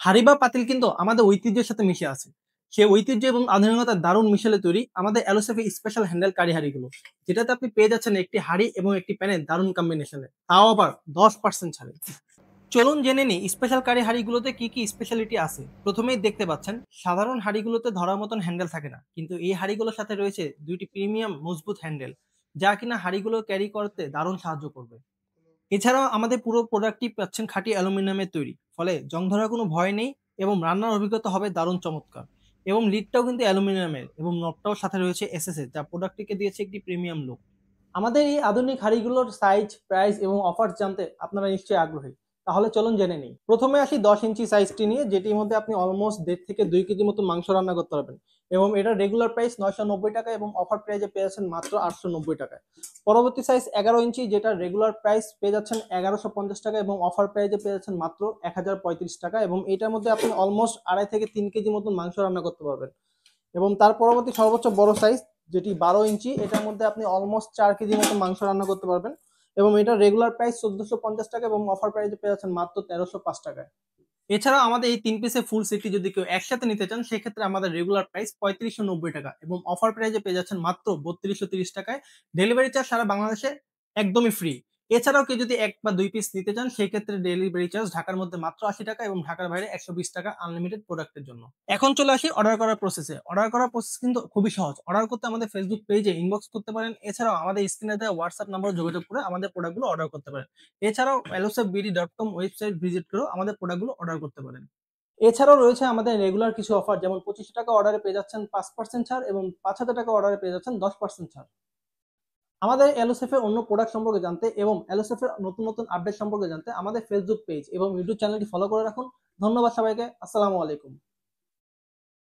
হাড়ি বা পাতিল কিন্তু আমাদের ঐতিহ্যের সাথে মিশে আছে। সেই ঐতিহ্য এবং আধুনিকতার দারুণ মিশেলে তৈরি আমাদের এলোসেফি স্পেশাল হ্যান্ডেল কারি হাঁড়িগুলো, যেটাতে আপনি পেয়ে যাচ্ছেন একটি হাঁড়ি এবং একটি প্যানের দারুণ কম্বিনেশনে, তাও আবার 10% ছাড়ে। চলুন জেনে নিই স্পেশাল কারি হাঁড়িগুলোতে কি কি স্পেশালিটি আছে। প্রথমেই দেখতে পাচ্ছেন সাধারণ হাঁড়িগুলোতে ধরার মতন হ্যান্ডেল থাকে না, কিন্তু এই হাঁড়িগুলোর সাথে রয়েছে দুইটি প্রিমিয়াম মজবুত হ্যান্ডেল, যা কিনা হাঁড়িগুলো ক্যারি করতে দারুণ সাহায্য করবে। এছাড়াও আমাদের পুরো প্রোডাক্টটি পাচ্ছেন খাঁটি অ্যালুমিনিয়ামের তৈরি, ফলে জং ধরার কোনো ভয় নেই এবং রান্নার অভিজ্ঞতা হবে দারুণ চমৎকার। এবং লিডটাও কিন্তু অ্যালুমিনিয়ামের এবং নবটাও সাথে রয়েছে এসএসএস, যা প্রোডাক্টটিকে দিয়েছে একটি প্রিমিয়াম লুক। আমাদের এই আধুনিক হাঁড়িগুলোর সাইজ, প্রাইস এবং অফার জানতে আপনারা নিশ্চয়ই আগ্রহী। তাহলে চলুন জেনে নিই। প্রথমে আসি 10 ইঞ্চি সাইজটি নিয়ে, যেটির মধ্যে আপনি অলমোস্ট 1.5 থেকে 2 কেজি মতো মাংস রান্না করতে পারবেন। এবং এটার রেগুলার প্রাইস 990 টাকা এবং অফার প্রাইসে পেয়ে যাচ্ছেন মাত্র 890 টাকায়। পরবর্তী সাইজ 11 ইঞ্চি, যেটা রেগুলার প্রাইস পেয়ে যাচ্ছেন 1150 টাকা এবং অফার প্রাইসে পেয়ে যাচ্ছেন মাত্র 1035 টাকা। এবং এটার মধ্যে আপনি অলমোস্ট 2.5 থেকে 3 কেজি মতন মাংস রান্না করতে পারবেন। এবং তার পরবর্তী সর্বোচ্চ বড় সাইজ, যেটি 12 ইঞ্চি, এটার মধ্যে আপনি অলমোস্ট 4 কেজি মতো মাংস রান্না করতে পারবেন। এবং এটা রেগুলার প্রাইস 1450 টাকা এবং অফার প্রাইসে পেয়ে যাচ্ছেন মাত্র 1305 টাকায়। এছাড়াও আমাদের এই 3 পিসের ফুল সেটটি যদি কেউ একসাথে নিতে চান, সেক্ষেত্রে আমাদের রেগুলার প্রাইস 3590 টাকা এবং অফার প্রাইসে পেয়ে যাচ্ছেন মাত্র 3230 টাকায়। ডেলিভারি চার্জ সারা বাংলাদেশে একদমই ফ্রি। এছাড়াও কেউ যদি 1 বা 2 পিস নিতে চান, সেক্ষেত্রে ডেলিভারি চার্জ ঢাকার মধ্যে মাত্র 80 টাকা এবং ঢাকার বাইরে 120 টাকা আনলিমিটেড প্রোডাক্টের জন্য। এখন চলে আসি অর্ডার করার প্রসেসে। অর্ডার করার প্রসেস কিন্তু খুবই সহজ। অর্ডার করতে আমাদের ফেসবুক পেজে ইনবক্স করতে পারেন। এছাড়াও আমাদের স্ক্রিনে দেওয়া হোয়াটসঅ্যাপ নাম্বারে যোগাযোগ করে আমাদের প্রোডাক্টগুলো অর্ডার করতে পারেন। এছাড়াও allosafbd.com ওয়েবসাইট ভিজিট করেও আমাদের প্রোডাক্টগুলো অর্ডার করতে পারেন। এছাড়াও রয়েছে আমাদের রেগুলার কিছু অফার, যেমন 2500 টাকা অর্ডারে পেয়ে যাচ্ছেন 5% ছাড় এবং 5000 টাকা অর্ডারে পেয়ে যাচ্ছেন 10% ছাড়। আমাদের এলোসেফের অন্য প্রোডাক্ট সম্পর্কে জানতে এবং এলোসেফের নতুন নতুন আপডেট সম্পর্কে জানতে আমাদের ফেসবুক পেজ এবং ইউটিউব চ্যানেলটি ফলো করে রাখুন। ধন্যবাদ সবাইকে। আসসালামু আলাইকুম।